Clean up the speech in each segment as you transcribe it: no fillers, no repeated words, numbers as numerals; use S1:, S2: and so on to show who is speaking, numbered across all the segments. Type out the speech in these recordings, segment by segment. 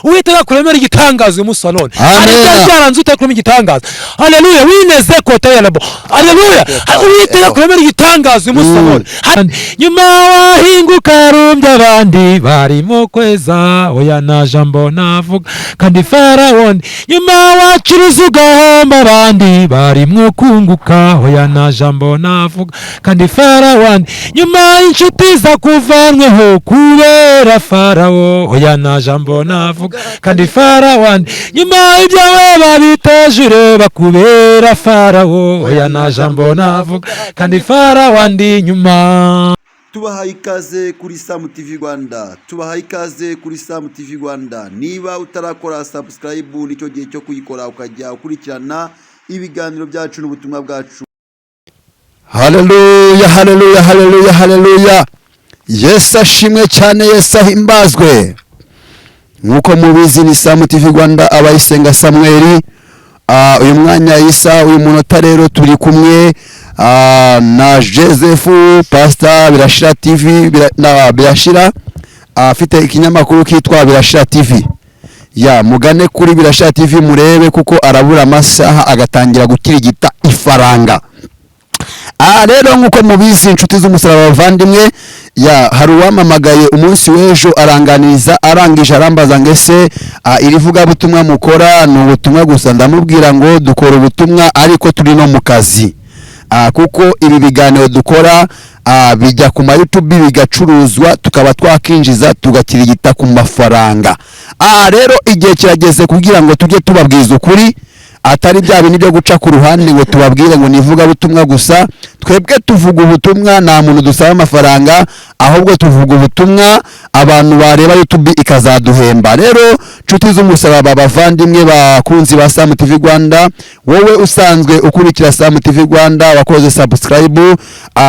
S1: Uwiteka kuremera igitangazo uyu munsi wa none. Ari byaranze utakurema igitangazo. Haleluya. Wineze kota yarabo. Haleluya. Uwiteka kuremera igitangazo uyu munsi wa none. Nyuma wahinguka rumbya abandi barimo kweza oya na jambo navuga kandi Farawo. Nyuma wacuruza ugahomba abandi barimo kunguka oya na jambo navuga kandi Farawo. Nyuma inshuti za kuvanweho kubera Farawo oya na jambo navuga kandi Farawo. Nyuma ibyawe babitejure bakubera Farawo oya na jambo navuga kandi Farawo ndi nyuma.
S2: Tubahaye ikaze kuri Sam TV Rwanda, tubahaye ikaze kuri Sam TV Rwanda. Niba utarakora subscribe nicyo gihe cyo kuyikora ukajya ukurikirana ibiganiro byacu n'ubutumwa bwacu.
S3: Haleluya, haleluya, haleluya, haleluya. Yesu ashimwe cyane, Yesu ahimbazwe. Nkuko mubizi ni Sam TV Rwanda abayisenga Samuel. Uyu mwanya Isa uyu munota rero turi kumwe na Joseph Pastor Birashira TV Birashira afite ikinyamakuru kitwa Birashira TV. Ya mugane kuri Birashira TV murebe kuko arabura amasaha agatangira gukirigita ifaranga. Rero nkuko mubizi inshuti z'umusaraba bavandimwe, ya hari uwamamagaye umunsi w'ejo aranganiriza arangije arambaza ngese irivuga butumwa mukora ni ubutumwa gusa. Ndamubwira ngo dukora ubutumwa ariko turi no mu kazi, kuko ibi biganiro dukora bijya ku YouTube bigacuruzwa tukaba twakinjiza tugakirigita ku mafaranga. Rero igihe kirageze kugira ngo tujye tubabwiza ukuri, atari bya bintu byo guca ku ruhande ngo tubabwire ngo nivuga butumwa gusa. Twebwe tuvuga ubutumwa, nta muntu dusaba amafaranga, ahubwo tuvuga ubutumwa abantu bareba YouTube ikazaduhemba. Rero nshuti z'umusaraba bavandimwe bakunzi ba Sam TV Rwanda, wowe usanzwe ukurikira Sam TV Rwanda wakoze subscribe,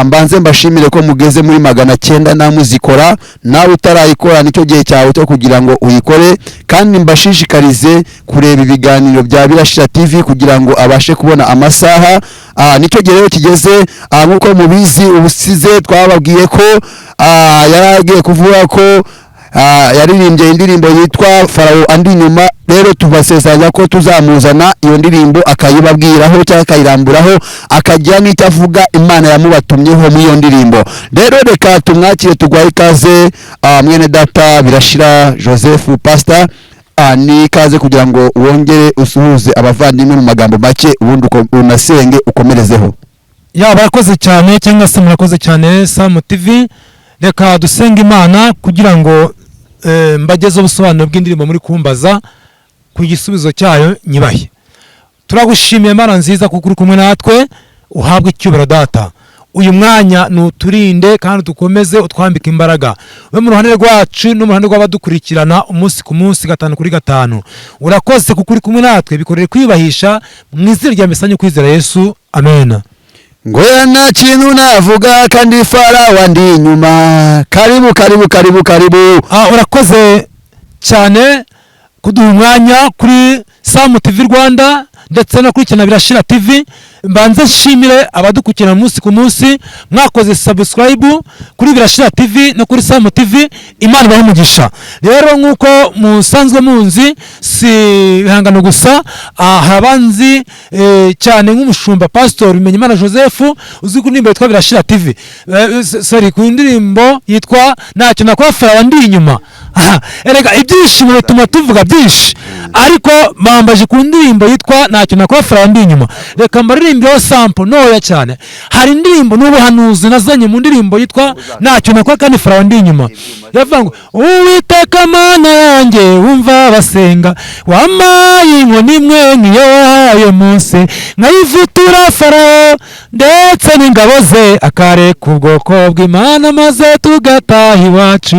S3: mbanze mbashimire ko mugeze muri 900 namuzikora. Nawe utarayikora nicyo gihe cyawe cyo kugira ngo uyikore, kandi mbashishikarize kureba ibiganiro bya Birashira TV kugira ngo abashe kubona amasaha. Nicyo gihe rero kigeze. Nkuko mubizi ubusize twababwiye ko yaragiye kuvuga ko yaririmbye indirimbo yitwa Farawo andi nyuma. Rero tubasezeranya ko tuzamuzana iyo ndirimbo akayibabwiraho cyangwa akayiramburaho akagira n'icyo avuga Imana yamubatumyeho muri iyo ndirimbo. Rero reka tumwakire tugwaye ikaze mwene data Birashira Joseph Pastor. Ni kaze kugira ngo wongere usuhuze abavandimwe mu magambo make ubundi unasenge ukomerezeho.
S1: Ya barakoze cyane cyangwa se murakoze cyane Sam TV. Reka dusenga Imana kugira ngo mbageze ubusobanuro bw'indirimbo muri kumbaza ku gisubizo cyayo nyibahe. Turagushimiye Mana nziza kuko uri kumwe natwe, uhabwe icyubahiro data. Uyu mwanya nuturinde kandi dukomeze utwambika imbaraga. We mu ruhande rwacu no mu ruhande rw'abadukurikirana umunsi ku munsi 5 kuri 5. Urakoze kuko uri kumwe natwe, bikorere kwibahisha mu izina rya Mesanyo kwizera Yesu. Amen.
S3: Ngoya nta kintu navuga kandi Farawo ndi nyuma. Karibu karibu karibu karibu.
S1: Urakoze cyane kuduha umwanya kuri Sam TV Rwanda ndetse no kuri Birashira TV. Mbanze nshimire abadukurikirana umunsi ku munsi, mwakoze subscribe kuri Birashira TV no kuri Sam TV. Imana ibahe umugisha. Rero nkuko musanzwe munzi si bihangano gusa, habanzi cyane nk'umushumba Pastor Bimenyimana Joseph uzwi ku ndirimbo yitwa Birashira TV. Ku ndirimbo yitwa ntacyo nakora Farawo ndi inyuma. Erega ibyishimo bituma tuvuga byinshi, ariko bambaje ku ndirimbo yitwa ntacyo nakora Farawo ndi inyuma. Reka mbaririmbyeho sample ntoya cyane. Hari indirimbo n'ubuhanuzi nazanye mu ndirimbo yitwa ntacyo nakora kandi Farawo ndi inyuma. Yavuga ngo Uwiteka Mana yanjye wumva basenga, wamaye inkoni imwe niyo wahaye Mose, nkayivutura Farawo ndetse n'ingabo ze, akareka ubwoko bw'Imana maze tugataha iwacu.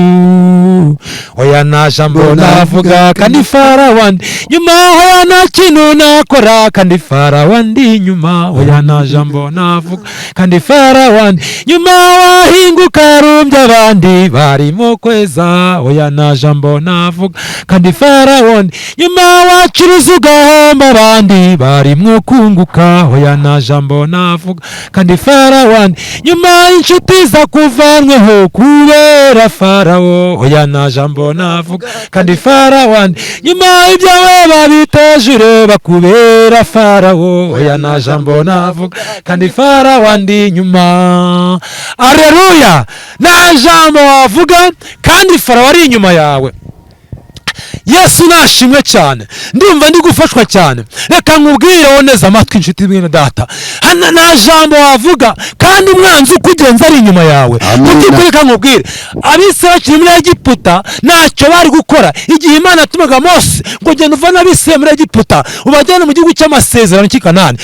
S1: Oya nta jambo navuga kandi Farawo ndi nyuma, oya nta kintu nakora kandi Farawo ndi nyuma. Oya nta jambo navuga kandi Farawo ndi nyuma, wahinguka rumbya abandi barimo kweza. Oya nta jambo navuga kandi Farawo farawo nyuma wacuruza ugahomba abandi barimwo kunguka hoya nta jambo navuga kandi farawo nyuma inshuti za kuvanweho kubera farawo hoya nta jambo navuga kandi farawo nyuma ibyawe babiteje ureba kubera farawo hoya nta jambo navuga kandi farawo ndi nyuma. Aleluya, nta jambo wavuga kandi farawo ari inyuma yawe. Yesu nashimwe cyane, ndumva ndi gufashwa cyane. Reka nkubwire wowe neza amatwi inshuti bw'ino data, hana nta jambo wavuga kandi umwanzi ukugenza ari inyuma yawe. Kuko reka nkubwire, Abisirayeli bakiri muri Egiputa ntacyo bari gukora igihe Imana yatumaga Mose ngo genda uvane Abisirayeli muri Egiputa ubajyane mu gihugu cy'amasezerano cy'i Kanani.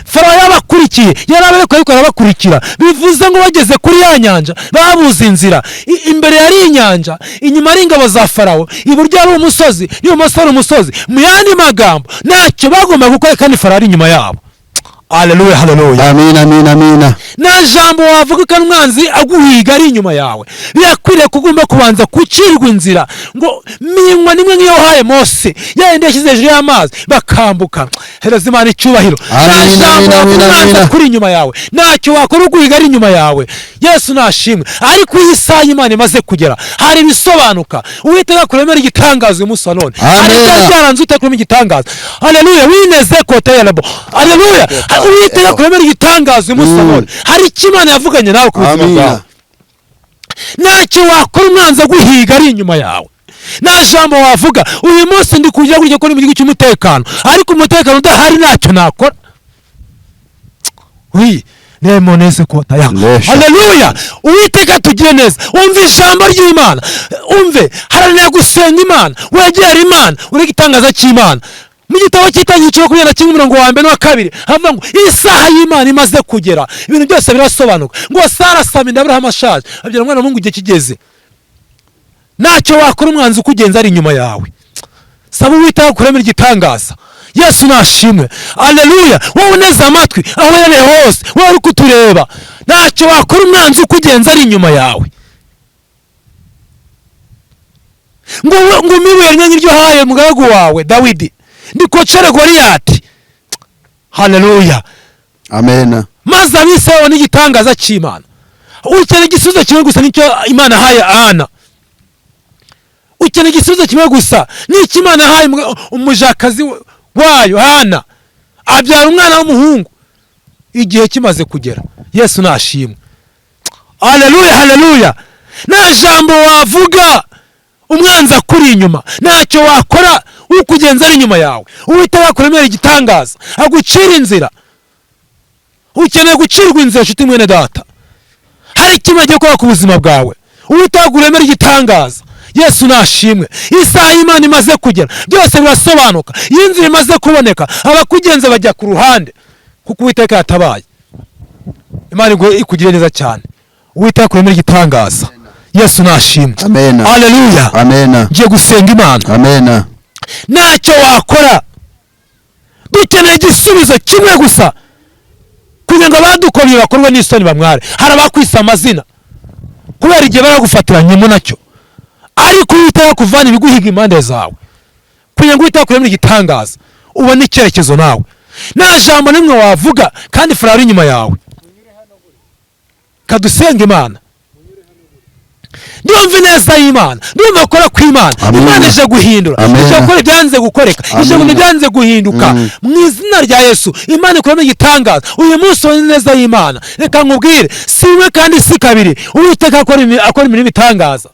S1: Farawo yabakurikiye, yarabareka ariko arabakurikira, bivuze ngo bageze kuri ya nyanja babuze inzira. Imbere yari inyanja, inyuma ari ingabo za Farawo, iburyo ari umusozi, n'ibumoso ari umusozi. Mu yandi magambo ntacyo bagomba gukora kandi Farawo ari inyuma yabo. Haleluya, haleluya,
S3: amina, amina, amina.
S1: Nta jambo wavuga kandi umwanzi aguhiga ari inyuma yawe. Birakwiriye kugomba kubanza gucirwa inzira ngo minywa nimwe nk'iyo haye Mose yayindi yashyize hejuru y'amazi bakambuka. Hereza Imana icyubahiro. Nta jambo wavuga kuri inyuma yawe, ntacyo wakora uguhiga ari inyuma yawe. Yesu nashimwe. Ariko iyi saha Imana imaze kugera hari ibisobanuka. Uwiteka kuremera igitangazo uyu munsi wa none. Ariko byaranze utakurema igitangazo. Haleluya, wineze kote yarabo. Haleluya, Uwiteka kuremera igitangazo uyu munsi wa none. Hari icyo Imana yavuganye nawe ku buzima bwawe. Ntacyo wakora umwanzi aguhiga ari inyuma yawe. Nta jambo wavuga. Uyu munsi ndi kujya gutya ko ni mu gihugu cy'umutekano, ariko umutekano udahari ntacyo nakora. Nemoneze kota ya. Haleluya, Uwiteka tugire neza. Umve ijambo ry'Imana, umve, haranira gusenga Imana, wegera Imana, ureke igitangaza cy'Imana. Mu gitabo cy'Itangiriro cyo 21 umurongo wa 1 n'uwa 2 havuga ngo isaha y'Imana imaze kugera, ibintu byose birasobanuka. Ngo Sara asaba inda Aburahamu ashaje, abyara umwana w'umuhungu igihe kigeze. Ntacyo wakora umwanzi ukugenza ari inyuma yawe. Saba Uwiteka kuremera igitangaza. Yesu nashimwe. Haleluya, wowe neza amatwi aho yari hose, wowe uri kutureba, ntacyo wakora umwanzi ukugenza ari inyuma yawe. Ngo mibuye n'iryo haye mugaragu wawe Dawidi ndikocere Goliyati. Haleluya,
S3: amen.
S1: Maze Abisirayeli n'igitangaza cy'Imana. Ukeneye igisubizo kimwe gusa nicyo Imana haye Ana. Ukeneye igisubizo kimwe gusa n'icyo Imana haye umujakazi wayo Hana, abyara umwana w'umuhungu igihe kimaze kugera. Yesu nashimwe. Haleluya, haleluya. Nta jambo wavuga umwanzi akuri inyuma, ntacyo wakora ukugenza ari inyuma yawe. Uwiteka kuremera igitangaza, agucira inzira. Ukeneye gucirwa inzira nshuti mwene data. Hari ikintu agiye gukora ku buzima bwawe. Uwiteka kuremera igitangaza. Yesu nashimwe. Isaha y'Imana imaze kugera, byose birasobanuka. Iyi nzira imaze kuboneka, abakugenza bajya ku ruhande kuko Uwiteka yatabaye. Imana ikugire neza cyane. Uwiteka kuremera igitangaza. Yesu nashimwe.
S3: Amen.
S1: Haleluya,
S3: amen.
S1: Ngiye gusenga Imana.
S3: Amen.
S1: Ntacyo wakora, dukeneye igisubizo kimwe gusa kugira ngo abadukoreye bakorwe n'isoni bamware. Hari abakwisa amazina kubera igihe baragufatiranyemo nacyo, ariko Uwiteka kuvana ibiguhiga impande zawe kugira ngo Uwiteka kuremera igitangaza ubone icyerekezo nawe. Nta jambo nimwe wavuga kandi Farawo ari inyuma yawe. Kadusenga Imana. Ndumva neza y'Imana, ndumva gukora kw'Imana. Imana ije guhindura, ije gukora ibyanze gukoreka, ije gukora ibyanze guhinduka. Mu izina rya Yesu Imana ikuremera igitangaza uyu munsi wa neza y'Imana. Reka nkubwire, si imwe kandi si kabiri Uwiteka akora imirimo itangaza.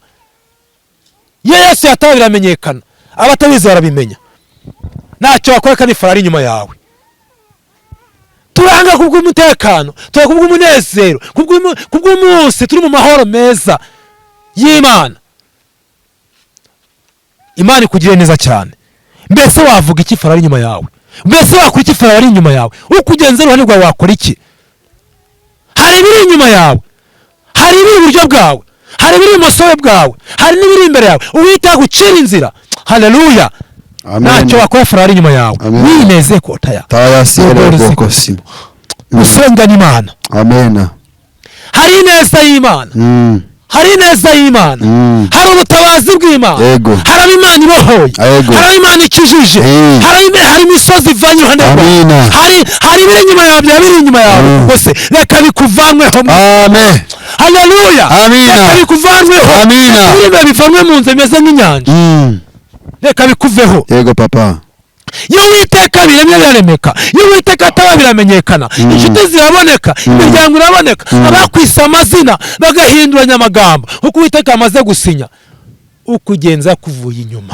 S1: Yesu yatawe biramenyekana, abatabizi barabimenya. Ntacyo wakora kandi Farawo ari inyuma yawe. Turanga kubw'umutekano, turanga kubw'umunezero, kubw'umunsi turi mu mahoro meza y'Imana. Imana ikugire neza cyane. Mbese wavuga iki Farawo ari inyuma yawe? Mbese wakora iki Farawo ari inyuma yawe? Ukugenza uruhande rwawe wakora iki? Hari ibiri inyuma yawe, hari ibiri iburyo bwawe, hari ibiri ibumoso bwawe, hari n'ibiri imbere yawe. Uwiteka gucira inzira. Haleluya. Ntacyo wakora Farawo ari inyuma yawe. Wineze kota ya.
S3: Tayasire boko simo.
S1: Usenga n'Imana.
S3: Amen.
S1: Hari ineza y'Imana. hari ineza y'Imana, hari ubutabazi bw'Imana,
S3: Yego.
S1: hari Imana ibohoye,
S3: Yego.
S1: hari Imana ikijije, hari imisozi ivanye iruhande rwawe,
S3: Amina.
S1: hari ibiri inyuma yawe, bya biri inyuma yawe rwose reka bikuvanweho.
S3: Amen.
S1: Haleluya.
S3: Amina.
S1: Reka bikuvanweho.
S3: Amina.
S1: Reka bivanwe mu nzu imeze nk'inyanja, reka bikuveho.
S3: Yego papa.
S1: Iyo Uwiteka biremye biraremeka, iyo Uwiteka ataba biramenyekana, inshuti ziraboneka, imiryango iraboneka, abakwisa amazina bagahinduranya amagambo kuko Uwiteka amaze gusinya ukugenza kuvuye inyuma.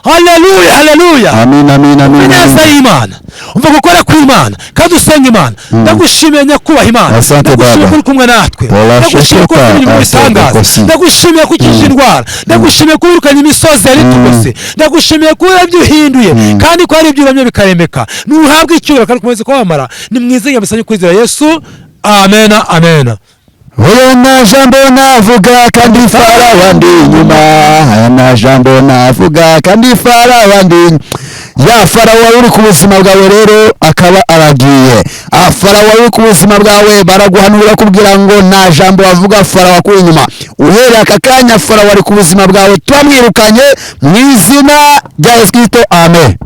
S1: Haleluya, haleluya.
S3: Amin, amin, amin.
S1: Ineza y'Imana, umva gukora kw'Imana kandi usenga Imana. Ndagushimiye nyakubaha Imana, ndagushimiye ko uri kumwe natwe, ndagushimiye ko uri mu bitangaza, ndagushimiye ko ukije indwara, ndagushimiye ko wirukanye imisozi yari itugose, ndagushimiye ko ibyo uhinduye kandi ko hari ibyo uramye bikaremeka. Nuhabwe icyubahiro kandi ukomeze kwamamara, ni mwiza nyamusani kwizera Yesu. Amen, amen.
S3: Oya na jambo navuga kandi Farawo ndi inyuma. Aya na jambo navuga kandi Farawo ndi. Ya Farawo uri ku buzima bwawe rero akaba aragiye. Farawo uri ku buzima bwawe baraguhanura kubwira ngo na jambo wavuga Farawo kuri inyuma. Uhereye aka kanya Farawo ari ku buzima bwawe twamwirukanye mu izina rya Yesu Kristo. Amen.